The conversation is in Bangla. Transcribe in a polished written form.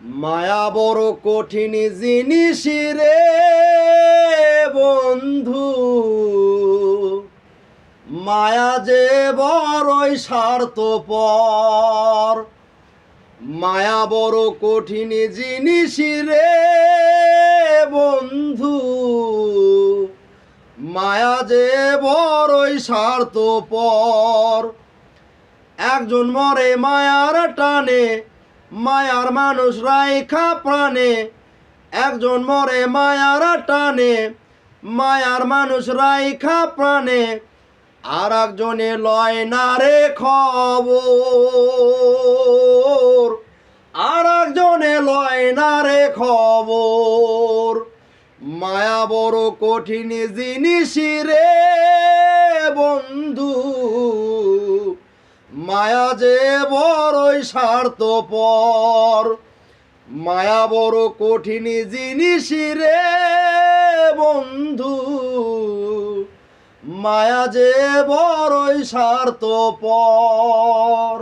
মায়া বড় কঠিন জিনিস রে বন্ধু, মায়া যে বড়ই স্বার্থপর। মায়া বড় কঠিন জিনিস রে বন্ধু, মায়া যে বড়ই স্বার্থপর। একজন মরে মায়ার টানে, মায়ার মানুষ রাইখা প্রাণে। একজন মরে মায়ার টানে, মায়ার মানুষ রাইখা প্রাণে। আর একজনে লয় না রে খবর, আর একজনে লয় না রে খবর। মায়া বড় কঠিন জিনিস রে বন্ধু, মায়া যে বড়ই স্বার্থপর। মায়া বড় কঠিন জিনিস রে বন্ধু, মায়া যে বড়ই স্বার্থপর।